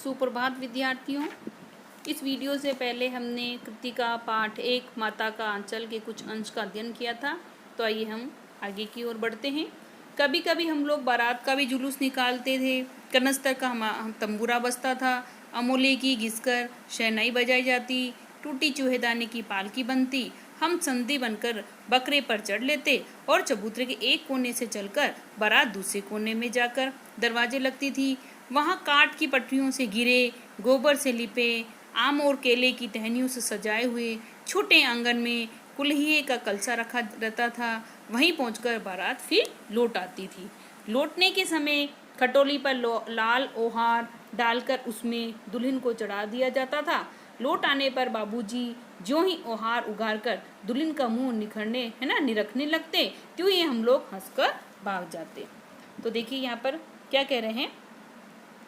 सुप्रभात विद्यार्थियों। इस वीडियो से पहले हमने कृतिका पाठ 1 माता का आंचल के कुछ अंश का अध्ययन किया था। तो आइए हम आगे की ओर बढ़ते हैं। कभी कभी हम लोग बारात का भी जुलूस निकालते थे। कनस्तर का हम तंबूरा बजता था। अमोले की घिसकर शहनाई बजाई जाती। टूटी चूहेदानी की पालकी बनती। हम संधि बनकर बकरे पर चढ़ लेते और चबूतरे के एक कोने से चलकर बारात दूसरे कोने में जाकर दरवाजे लगती थी। वहाँ काठ की पटरियों से घिरे, गोबर से लिपे, आम और केले की टहनियों से सजाए हुए छोटे आंगन में कुल्हिए का कलसा रखा रहता था। वहीं पहुंचकर बारात फिर लौट आती थी। लौटने के समय खटोली पर लाल ओहार डालकर उसमें दुल्हन को चढ़ा दिया जाता था। लौट आने पर बाबूजी ज्यों ही ओहार उगारकर दुल्हन का मुंह निरखने लगते, त्यों ही हम लोग हंसकर भाग जाते। तो देखिए यहाँ पर क्या कह रहे हैं।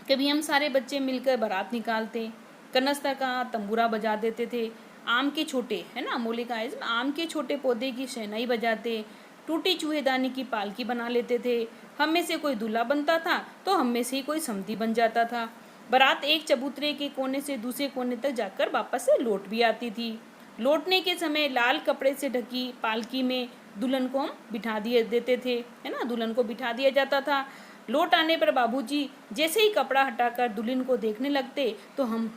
कभी हम सारे बच्चे मिलकर बारात निकालते, कनस्तर का तंबूरा बजा देते थे, आम के छोटे अमोले का आम के छोटे पौधे की शहनाई बजाते, टूटी चूहेदानी की पालकी बना लेते थे। हम में से कोई दूल्हा बनता था तो हम में से ही कोई समधी बन जाता था। बारात एक चबूतरे के कोने से दूसरे कोने तक जाकर वापस से लौट भी आती थी। लौटने के समय लाल कपड़े से ढकी पालकी में दुल्हन को हम बिठा दिए देते थे, दुल्हन को बिठा दिया जाता था। लौट आने पर बाबूजी जैसे ही कपड़ा हटाकर दुल्हन को देखने लगते तो हम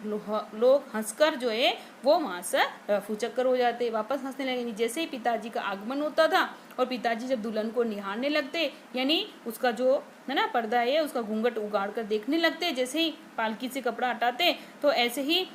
लोग हंसकर जो है वो वहाँ से रफू चक्कर हो जाते, वापस हंसने लगे। जैसे ही पिताजी का आगमन होता था और पिताजी जब दुल्हन को निहारने लगते, यानी उसका जो पर्दा है उसका घूंघट उगाड़ कर देखने लगते, जैसे ही पालकी से कपड़ा हटाते तो ऐसे ही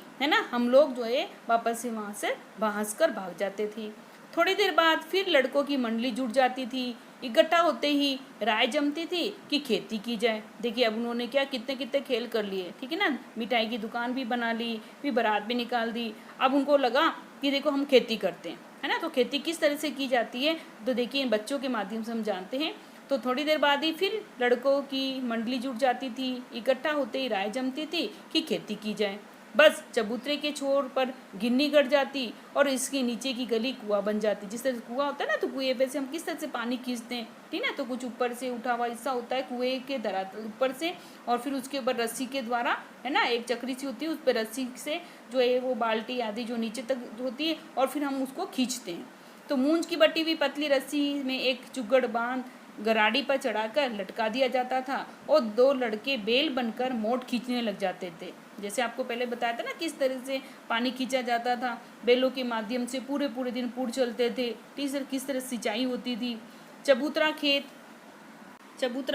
हम लोग जो है वापस से वहाँ से हंसकर भाग जाते थे। थोड़ी देर बाद फिर लड़कों की मंडली जुट जाती थी। इकट्ठा होते ही राय जमती थी कि खेती की जाए। देखिए अब उन्होंने क्या कितने कितने खेल कर लिए, ठीक है ना। मिठाई की दुकान भी बना ली, फिर बारात भी निकाल दी। अब उनको लगा कि देखो हम खेती करते हैं, है ना। तो खेती किस तरह से की जाती है तो देखिए इन बच्चों के माध्यम से हम जानते हैं। तो थोड़ी देर बाद ही फिर लड़कों की मंडली जुट जाती थी। इकट्ठा होते ही राय जमती थी कि खेती की जाए। बस चबूतरे के छोर पर गिन्नी गड़ जाती और इसके नीचे की गली कुआं बन जाती। जिस तरह से कुआं होता है ना, तो कुएं पे से हम किस तरह से पानी खींचते हैं, ठीक है। तो कुछ ऊपर से उठा हुआ हिस्सा होता है कुएं के धरातल ऊपर से, और फिर उसके ऊपर रस्सी के द्वारा एक चक्री सी होती है, उस पर रस्सी से जो है वो बाल्टी आदि जो नीचे तक होती है और फिर हम उसको खींचते हैं। तो मूंज की बटी हुई पतली रस्सी में एक चुगड़ बांध गराड़ी पर चढ़ाकर लटका दिया जाता था और दो लड़के बेल बनकर मोट खींचने लग जाते थे। जैसे आपको पहले बताया था ना किस तरह से पानी खींचा जाता था, बेलों के माध्यम से पूरे पूरे दिन पूर चलते थे। किस तरह सिंचाई होती थी। चबूतरा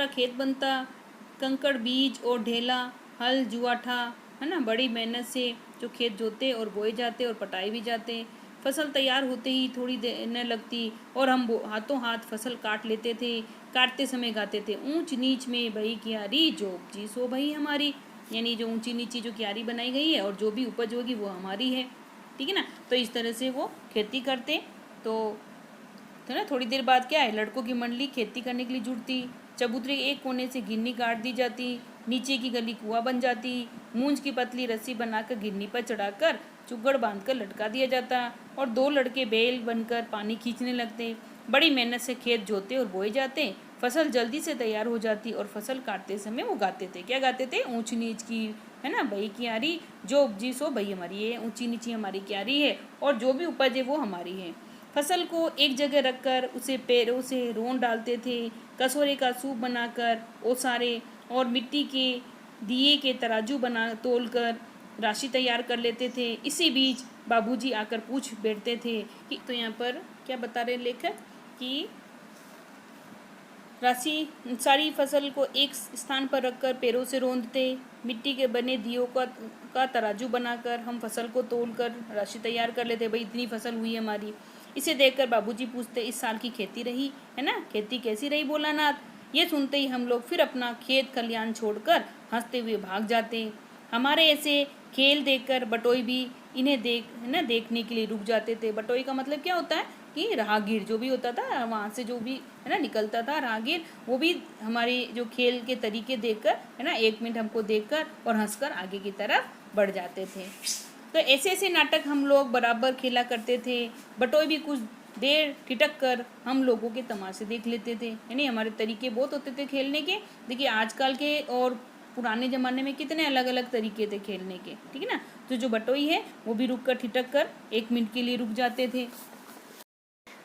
खेत बनता, कंकड़ बीज और ढेला, हल जुआठा, बड़ी मेहनत से जो खेत जोते और बोए जाते और पटाए भी जाते। फसल तैयार होते ही थोड़ी देर न लगती और हम हाथों हाथ फसल काट लेते थे। काटते समय गाते थे, ऊंच नीच में भई क्यारी, जो उपजी सो भई हमारी। यानी जो ऊंची नीची जो क्यारी बनाई गई है और जो भी उपज होगी वो हमारी है, ठीक है ना। तो इस तरह से वो खेती करते। तो थोड़ी देर बाद क्या है, लड़कों की मंडली खेती करने के लिए जुड़ती। चबूतरे एक कोने से गिन्नी काट दी जाती, नीचे की गली कुआं बन जाती। मूंज की पतली रस्सी बनाकर गिन्नी पर चढ़ाकर चुगड़ बांधकर लटका दिया जाता और दो लड़के बेल बनकर पानी खींचने लगते। बड़ी मेहनत से खेत जोते और बोए जाते। फसल जल्दी से तैयार हो जाती और फसल काटते समय वो गाते थे, क्या गाते थे, ऊंच नीच की भई क्यारी, जो उपजी सो भई हमारी है। ऊंची नीची हमारी क्यारी है और जो भी उपज है वो हमारी है। फसल को एक जगह रखकर उसे पैरों से रोन डालते थे। कसोरे का सूप बनाकर ओसारे और मिट्टी के दिए के तराजू बना तोलकर राशि तैयार कर लेते थे। इसी बीच बाबूजी आकर पूछ बैठते थे कि तो यहाँ पर क्या बता रहे लेखक कि राशि सारी फसल को एक स्थान पर रखकर पैरों से रोंदते। मिट्टी के बने दियों का तराजू बनाकर हम फसल को तोलकर राशि तैयार कर लेते, भाई इतनी फसल हुई हमारी। इसे देखकर बाबूजी पूछते, इस साल की खेती रही, खेती कैसी रही भोलानाथ। ये सुनते ही हम लोग फिर अपना खेत खलियान छोड़कर हंसते हुए भाग जाते। हमारे ऐसे खेल देखकर बटोई भी इन्हें देखने के लिए रुक जाते थे। बटोई का मतलब क्या होता है कि राहगीर जो भी होता था, वहाँ से जो भी निकलता था राहगीर, वो भी हमारे जो खेल के तरीके देखकर 1 मिनट हमको देखकर और हंसकर आगे की तरफ बढ़ जाते थे। तो ऐसे ऐसे नाटक हम लोग बराबर खेला करते थे। बटोई भी कुछ देर ठिठक कर हम लोगों के तमाशे देख लेते थे, यानी हमारे तरीके बहुत होते थे खेलने के। देखिए आजकल के और पुराने ज़माने में कितने अलग अलग तरीके थे खेलने के, ठीक है ना। तो जो बटोई है वो भी रुक कर ठिठक कर 1 मिनट के लिए रुक जाते थे।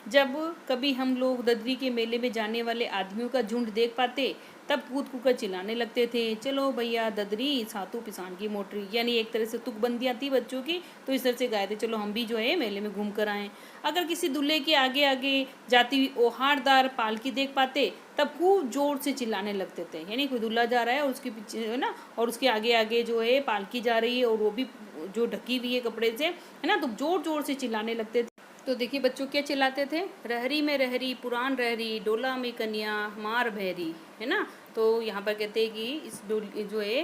जब कभी हम लोग ददरी के मेले में जाने वाले आदमियों का झुंड देख पाते तब कूद कूद कर चिल्लाने लगते थे, चलो भैया ददरी सातू पिसान की मोटरी। यानी एक तरह से तुकबंदियाँ थी बच्चों की, तो इस तरह से गाए थे, चलो हम भी जो है मेले में घूम कर आएँ। अगर किसी दूल्हे के आगे आगे जाती हुई ओहारदार पालकी देख पाते तब खूब जोर से चिल्लाने लगते थे। यानी कोई दूल्हा जा रहा है और उसके पीछे है ना, और उसके आगे आगे जो है पालकी जा रही है और वो भी जो ढकी हुई है कपड़े से, है ना, तो जोर जोर से चिल्लाने लगते थे। तो देखिए बच्चों क्या चिल्लाते थे, रहरी में रहरी पुरान रहरी डोला में कन्या मार बहरी, है ना। तो यहाँ पर कहते हैं कि इस जो है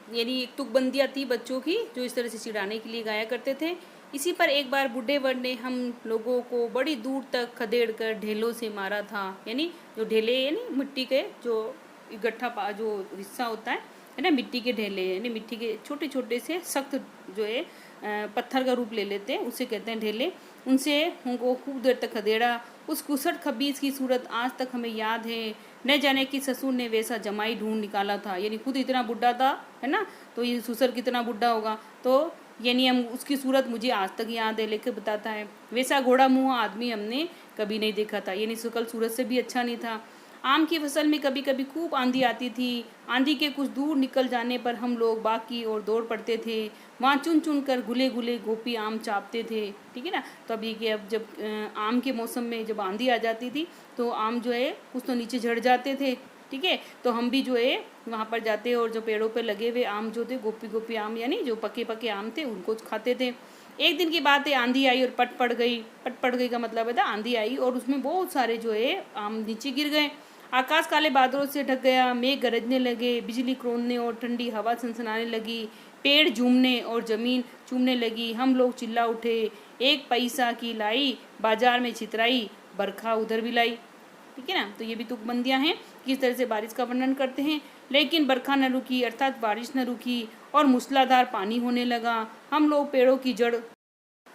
यानी एक तुकबंदियाँ थी बच्चों की जो इस तरह से चिढ़ाने के लिए गाया करते थे। इसी पर एक बार बूढ़े वर ने हम लोगों को बड़ी दूर तक खदेड़ कर ढेलों से मारा था। यानी जो ढेले यानी मिट्टी के जो इकट्ठा जो हिस्सा होता है ना, मिट्टी के ढेले, यानी मिट्टी के छोटे छोटे से सख्त जो है पत्थर का रूप ले लेते हैं, उसे कहते हैं ढेले। उनसे उनको खूब देर तक खदेड़ा। उस कुसट खबीज की सूरत आज तक हमें याद है। न जाने कि ससुर ने वैसा जमाई ढूंढ निकाला था। यानी खुद इतना बुढ़ा था, है ना, तो ये ससुर कितना बुढ़ा होगा। तो यानी हम उसकी सूरत मुझे आज तक याद है, लेकर बताता है, वैसा घोड़ा मुँह आदमी हमने कभी नहीं देखा था। यानी शकल सूरत से भी अच्छा नहीं था। आम की फसल में कभी कभी खूब आंधी आती थी। आंधी के कुछ दूर निकल जाने पर हम लोग बाग की ओर दौड़ पड़ते थे। वहाँ चुन चुन कर गुले गुले गोपी आम चापते थे, ठीक है ना। तो अभी कि अब जब आम के मौसम में जब आंधी आ जाती थी तो आम जो है कुछ तो नीचे झड़ जाते थे, ठीक है। तो हम भी जो है वहाँ पर जाते और जो पेड़ों पे लगे हुए आम जो थे गोपी गोपी आम यानी जो पके पके आम थे उनको खाते थे। एक दिन की बात है, आंधी आई और पट पड़ गई। पट पड़ गई का मतलब है आंधी आई और उसमें बहुत सारे जो है आम नीचे गिर गए। आकाश काले बादलों से ढक गया। मेघ गरजने लगे, बिजली कड़ोंने और ठंडी हवा सनसनाने लगी। पेड़ झूमने और जमीन चूमने लगी। हम लोग चिल्ला उठे, एक पैसा की लाई बाजार में छितराई, बरखा उधर भी लाई, ठीक है ना। तो ये भी तुकबंदियाँ हैं, किस तरह से बारिश का वर्णन करते हैं। लेकिन बरखा न रुकी, अर्थात बारिश न रुकी और मूसलाधार पानी होने लगा। हम लोग पेड़ों की जड़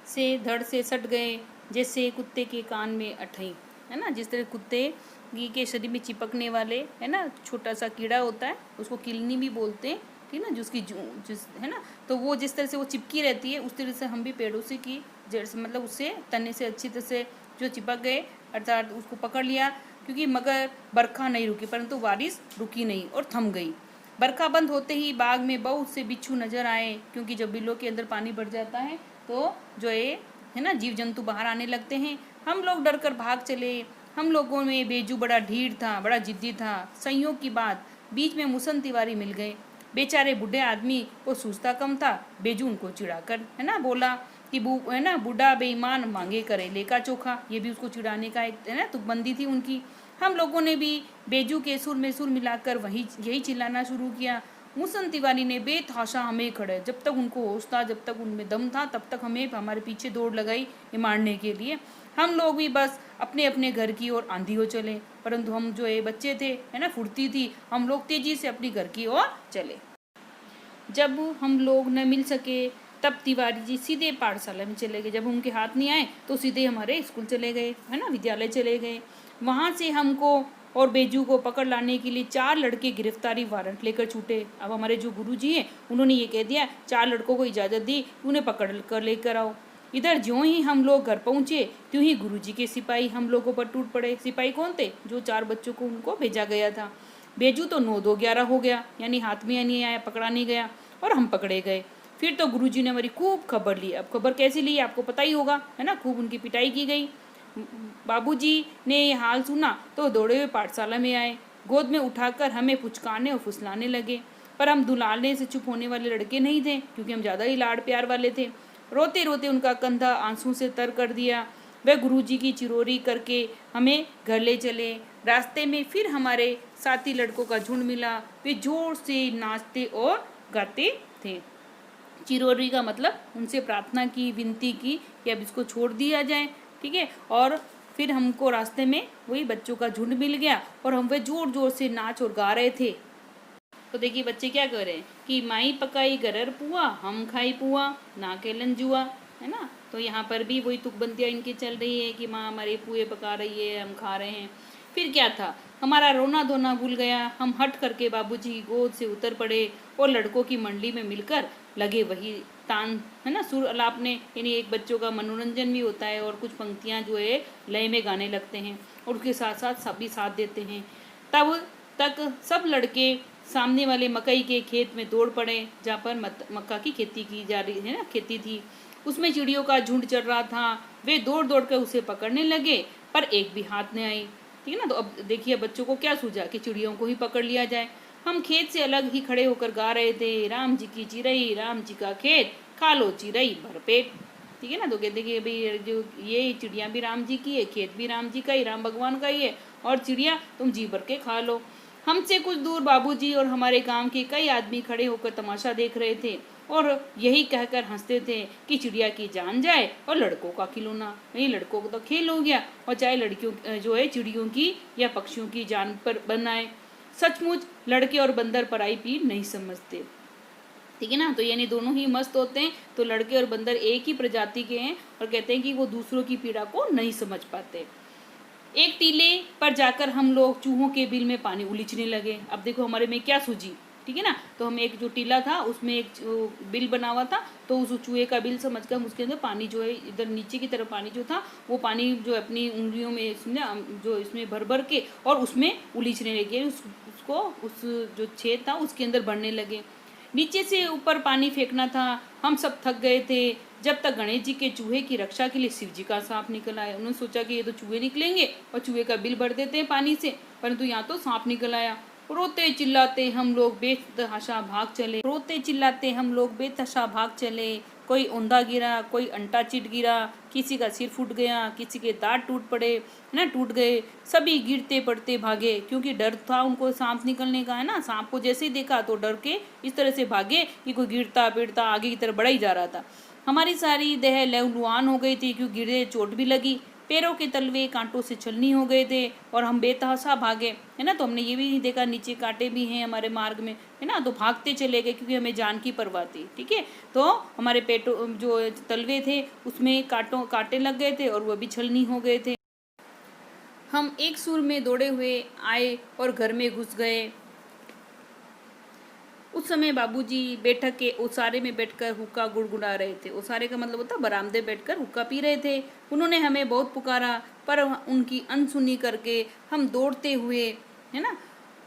से धड़ से सट गए जैसे कुत्ते के कान में अठई, है ना। जिस तरह कुत्ते के शरीर में चिपकने वाले, है ना, छोटा सा कीड़ा होता है उसको किलनी भी बोलते हैं, ठीक है ना, जिसकी जिस है ना, तो वो जिस तरह से वो चिपकी रहती है उस तरह से हम भी पेड़ों से की जड़ से मतलब उससे तने से अच्छी तरह से जो चिपक गए, अर्थात उसको पकड़ लिया। क्योंकि मगर बरखा नहीं रुकी, परंतु बारिश रुकी नहीं और थम गई। बरखा बंद होते ही बाग में बहुत से बिच्छू नजर आए, क्योंकि जब बिलों के अंदर पानी बढ़ जाता है तो जो है ना जीव जंतु बाहर आने लगते हैं। हम लोग डर कर भाग चले। हम लोगों में बेजू बड़ा ढीठ था, बड़ा जिद्दी था। संयोग की बात, बीच में मुसन तिवारी मिल गए। बेचारे बूढ़े आदमी को सूझता कम था। बेजू उनको चिढ़ाकर है ना बोला कि है ना बूढ़ा बेईमान मांगे करेले का चोखा। ये भी उसको चिढ़ाने का एक है ना तुकबंदी थी उनकी। हम लोगों ने भी बेजू के सुर में सुर मिलाकर वही यही चिल्लाना शुरू किया। मुसन तिवारी ने बेतहाशा हमें खड़े, जब तक उनको होश था, जब तक उनमें दम था, तब तक हमें हमारे पीछे दौड़ लगाई ये मारने के लिए। हम लोग भी बस अपने अपने घर की ओर आंधी हो चले, परंतु हम जो है बच्चे थे, है ना, फुर्ती थी, हम लोग तेजी से अपनी घर की ओर चले। जब हम लोग न मिल सके तब तिवारी जी सीधे पाठशाला में चले गए। जब उनके हाथ नहीं आए तो सीधे हमारे स्कूल चले गए, है ना, विद्यालय चले गए। वहाँ से हमको और बेजू को पकड़ लाने के लिए 4 लड़के गिरफ्तारी वारंट लेकर छूटे। अब हमारे जो गुरुजी हैं उन्होंने ये कह दिया 4 लड़कों को इजाज़त दी, उन्हें पकड़ कर लेकर आओ। इधर ज्यों ही हम लोग घर पहुँचे त्यों ही गुरुजी के सिपाही हम लोगों पर टूट पड़े। सिपाही कौन थे? जो 4 बच्चों को उनको भेजा गया था। बेजू तो 9-2-11 हो गया, यानी हाथ में नहीं आया, पकड़ा नहीं गया और हम पकड़े गए। फिर तो गुरुजी ने हमारी खूब खबर ली। अब खबर कैसे ली आपको पता ही होगा, है ना, खूब उनकी पिटाई की गई। बाबूजी ने ये हाल सुना तो दौड़े हुए पाठशाला में आए। गोद में उठाकर हमें पुचकाने और फुसलाने लगे। पर हम दुलारने से चुप होने वाले लड़के नहीं थे, क्योंकि हम ज़्यादा ही लाड़ प्यार वाले थे। रोते रोते उनका कंधा आंसू से तर कर दिया। वह गुरुजी की चिरोरी करके हमें घर ले चले। रास्ते में फिर हमारे साथी लड़कों का झुंड मिला। वे जोर से नाचते और गाते थे। चिरोरी का मतलब उनसे प्रार्थना की, विनती की कि अब इसको छोड़ दिया जाए, ठीक है। और फिर हमको रास्ते में वही बच्चों का झुंड मिल गया और हम वे जोर जोर से नाच और गा रहे थे। तो देखिए बच्चे क्या कर रहे हैं कि माई पकाई गरर पुआ, हम खाई पुआ, ना केलन जुआ, है ना। तो यहाँ पर भी वही तुकबंदियाँ इनकी चल रही है कि माँ हमारे पुए पका रही है, हम खा रहे हैं। फिर क्या था, हमारा रोना धोना भूल गया, हम हट करके बाबूजी की गोद से उतर पड़े और लड़कों की मंडली में मिलकर लगे वही तान, है ना, सुर अलापने, यानी एक बच्चों का मनोरंजन भी होता है और कुछ पंक्तियां जो है लय में गाने लगते हैं और उसके साथ साथ सभी साथ देते हैं। तब तक सब लड़के सामने वाले मकई के खेत में दौड़ पड़े जहाँ पर मक्का की खेती की जा रही है ना, खेती थी। उसमें चिड़ियों का झुंड चल रहा था। वे दौड़ दौड़ कर उसे पकड़ने लगे पर एक भी हाथ नहीं आई। ठीक है ना। तो अब देखिए बच्चों को क्या सूझा कि चिड़ियों को ही पकड़ लिया जाए। हम खेत से अलग ही खड़े होकर गा रहे थे, राम जी की चिड़ई राम जी का खेत, खा लो चिड़ई भरपेट। ठीक है ना। तो कहते कि भाई जो ये चिड़िया भी राम जी की है, खेत भी राम जी का ही, राम भगवान का ही है, और चिड़िया तुम जी भर के खा लो। हमसे कुछ दूर बाबूजी और हमारे गांव के कई आदमी खड़े होकर तमाशा देख रहे थे और यही कहकर हंसते थे कि चिड़िया की जान जाए और लड़कों का खिलौना। नहीं, लड़कों को तो खेल हो गया और चाहे लड़कियों जो है चिड़ियों की या पक्षियों की जान पर बनाए। सचमुच लड़के और बंदर पराई पीर नहीं समझते। ठीक है ना। तो यानी दोनों ही मस्त होते हैं। तो लड़के और बंदर एक ही प्रजाति के हैं और कहते हैं कि वो दूसरों की पीड़ा को नहीं समझ पाते। एक टीले पर जाकर हम लोग चूहों के बिल में पानी उलीचने लगे। अब देखो हमारे में क्या सूझी। ठीक है ना। तो हम एक जो टीला था उसमें एक बिल बना हुआ था, तो उस चूहे का बिल समझकर हम उसके अंदर पानी जो है इधर नीचे की तरफ पानी जो था वो पानी जो अपनी उंगलियों में जो इसमें भर भर के और उसमें उलीचने लगे, उसको उस जो छेद था उसके अंदर भरने लगे। नीचे से ऊपर पानी फेंकना था। हम सब थक गए थे जब तक गणेश जी के चूहे की रक्षा के लिए शिव जी का सांप निकल आया। उन्होंने सोचा कि ये तो चूहे निकलेंगे और चूहे का बिल भर देते हैं पानी से, परंतु यहाँ तो सांप निकल आया। रोते चिल्लाते हम लोग बेतहाशा भाग चले, रोते चिल्लाते हम लोग बेतहाशा भाग चले। कोई औंधा गिरा, कोई अंटा चिट गिरा, किसी का सिर फूट गया, किसी के दांत टूट पड़े, है ना, टूट गए। सभी गिरते पड़ते भागे क्योंकि डर था उनको सांप निकलने का, है ना। सांप को जैसे ही देखा तो डर के इस तरह से भागे कि कोई गिरता पिटता आगे की तरफ बढ़ा ही जा रहा था। हमारी सारी देह लहूलुहान हो गई थी क्योंकि गिरे, चोट भी लगी। पैरों के तलवे कांटों से छलनी हो गए थे और हम बेतहाशा भागे, है ना। तो हमने ये भी नहीं देखा नीचे कांटे भी हैं हमारे मार्ग में, है ना। तो भागते चले गए क्योंकि हमें जान की परवाह थी। ठीक है। तो हमारे पेटों जो तलवे थे उसमें कांटे लग गए थे और वह भी छलनी हो गए थे। हम एक सुर में दौड़े हुए आए और घर में घुस गए। उस समय बाबूजी बैठक के ओसारे में बैठकर हुक्का गुड़गुड़ा रहे थे। ओसारे का मतलब होता है बरामदे बैठकर हुक्का पी रहे थे। उन्होंने हमें बहुत पुकारा पर उनकी अनसुनी करके हम दौड़ते हुए, है ना,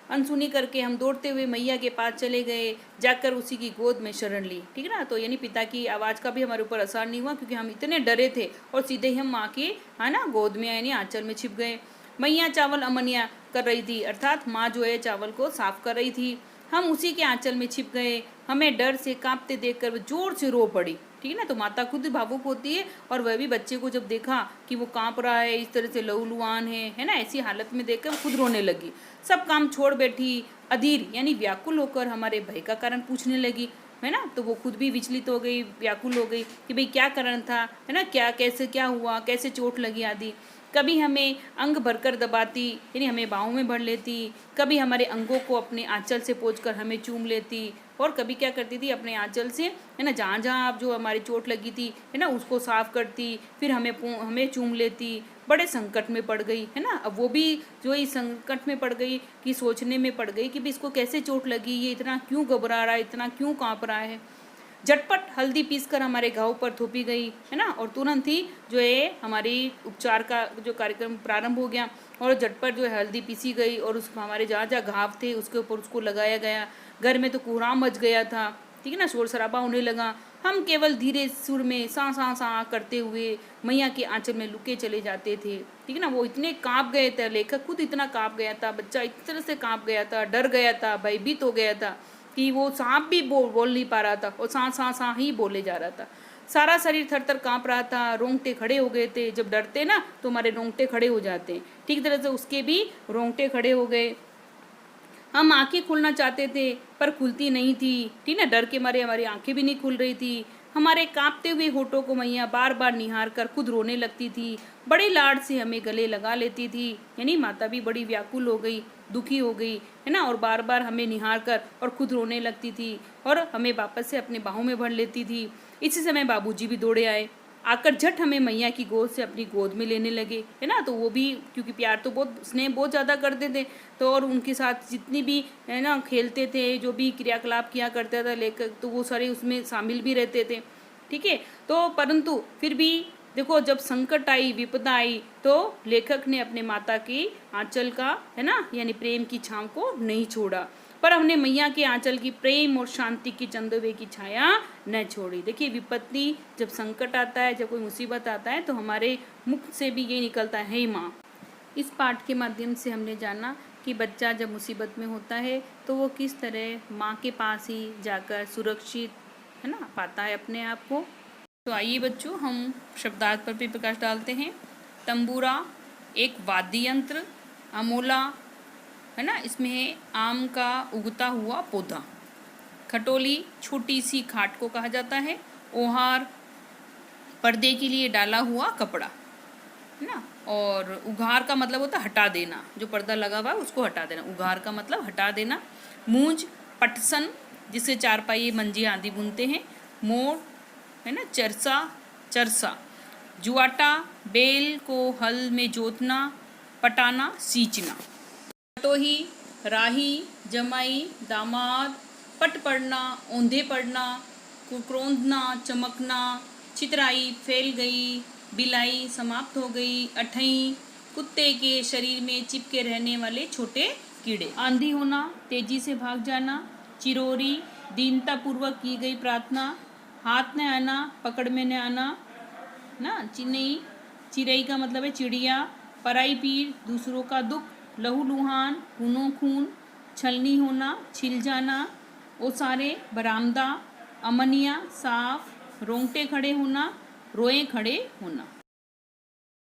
अनसुनी करके हम दौड़ते हुए मैया के पास चले गए, जाकर उसी की गोद में शरण ली। ठीक है ना। तो यानी पिता की आवाज़ का भी हमारे ऊपर असर नहीं हुआ क्योंकि हम इतने डरे थे और सीधे ही हम माँ की, है ना, गोद में यानी आंचल में छिप गए। मैया चावल अमनिया कर रही थी, अर्थात माँ जो है चावल को साफ कर रही थी। हम उसी के आंचल में छिप गए। हमें डर से कांपते देखकर वो जोर से रो पड़ी। ठीक है ना। तो माता खुद भावुक होती है और वह भी बच्चे को जब देखा कि वो कांप रहा है, इस तरह से लहूलुहान है ना, ऐसी हालत में देखकर वो खुद रोने लगी। सब काम छोड़ बैठी, अधीर यानी व्याकुल होकर हमारे भय का कारण पूछने लगी, है ना। तो वो खुद भी विचलित हो गई, व्याकुल हो गई कि भाई क्या कारण था, है ना, क्या कैसे क्या हुआ, कैसे चोट लगी आदि। कभी हमें अंग भरकर दबाती यानी हमें बाहों में भर लेती, कभी हमारे अंगों को अपने आंचल से पोंछकर हमें चूम लेती और कभी क्या करती थी अपने आंचल से, है ना, जहाँ जहाँ आप जो हमारी चोट लगी थी, है ना, उसको साफ करती, फिर हमें चूम लेती। बड़े संकट में पड़ गई, है ना। अब वो भी जो इस संकट में पड़ गई कि सोचने में पड़ गई कि भाई इसको कैसे चोट लगी, ये इतना क्यों घबरा रहा है, इतना क्यों काँप रहा है। झटपट हल्दी पीसकर हमारे घाव पर थोपी गई, है ना, और तुरंत ही जो है हमारी उपचार का जो कार्यक्रम प्रारंभ हो गया और झटपट जो है हल्दी पीसी गई और उस हमारे जहाँ जहाँ घाव थे उसके ऊपर उसको लगाया गया। घर में तो कोहराम मच गया था। ठीक है ना। शोर शराबा होने लगा। हम केवल धीरे सुर में सा सा सा करते हुए मैया के आंचल में लुके चले जाते थे। ठीक है ना। वो इतने काँप गए थे, लेखक खुद इतना काँप गया था, बच्चा इस तरह से काँप गया था, डर गया था, भयभीत हो गया था कि वो सांप भी बोल नहीं पा रहा था और सा ही बोले जा रहा था। सारा शरीर थर थर काँप रहा था, रोंगटे खड़े हो गए थे। जब डरते ना तो हमारे रोंगटे खड़े हो जाते हैं, ठीक तरह से उसके भी रोंगटे खड़े हो गए। हम आंखें खोलना चाहते थे पर खुलती नहीं थी। ठीक ना। डर के मारे हमारी आंखें भी नहीं खुल रही थी। हमारे कांपते हुए होठों को मैया बार बार निहार कर खुद रोने लगती थी। बड़े लाड से हमें गले लगा लेती थी। यानी माता भी बड़ी व्याकुल हो गई, दुखी हो गई, है ना, और बार बार हमें निहार कर और खुद रोने लगती थी और हमें वापस से अपने बाहों में भर लेती थी। इसी समय बाबूजी भी दौड़े आए। आकर झट हमें मैया की गोद से अपनी गोद में लेने लगे, है ना। तो वो भी क्योंकि प्यार तो बहुत, स्नेह बहुत ज़्यादा करते थे, तो और उनके साथ जितनी भी है ना खेलते थे, जो भी क्रियाकलाप किया करता था लेकर, तो वो सारे उसमें शामिल भी रहते थे, ठीक है। तो परंतु फिर भी देखो, जब संकट आई, विपदा आई, तो लेखक ने अपने माता की आंचल का, है ना, यानी प्रेम की छांव को नहीं छोड़ा, पर हमने मैया के आंचल की प्रेम और शांति की चंदोवे की छाया न छोड़ी। देखिए, विपत्ति, जब संकट आता है, जब कोई मुसीबत आता है, तो हमारे मुख से भी ये निकलता है, हे माँ। इस पाठ के माध्यम से हमने जाना कि बच्चा जब मुसीबत में होता है तो वो किस तरह माँ के पास ही जाकर सुरक्षित, है ना, पाता है अपने आप को। तो आइए बच्चों, हम शब्दार्थ पर भी प्रकाश डालते हैं। तंबूरा एक वाद्य यंत्र, अमोला, है ना, इसमें है आम का उगता हुआ पौधा। खटोली छोटी सी खाट को कहा जाता है। ओहार पर्दे के लिए डाला हुआ कपड़ा, है ना। और उघार का मतलब होता है हटा देना, जो पर्दा लगा हुआ है उसको हटा देना, उघार का मतलब हटा देना। मूंज पटसन, जिसे चारपाई मंजी आदि बुनते हैं। मोर, है ना, चरसा, चरसा। जुआटा बैल को हल में जोतना, पटाना, सींचना। पटोही, राही, जमाई, दामाद। पट पड़ना, औंधे पड़ना, कुकरोंदना, चमकना। चितराई फैल गई, बिलाई समाप्त हो गई। अठई कुत्ते के शरीर में चिपके रहने वाले छोटे कीड़े। आंधी होना, तेजी से भाग जाना। चिरोरी दीनतापूर्वक की गई प्रार्थना। हाथ न आना, पकड़ में न आना, ना। चिनई, चिरई का मतलब है चिड़िया। पराई पीर, दूसरों का दुख। लहूलुहान, खूनो खून। छलनी होना, छिल जाना। ओसारे बरामदा। अमनिया साफ। रोंगटे खड़े होना, रोए खड़े होना।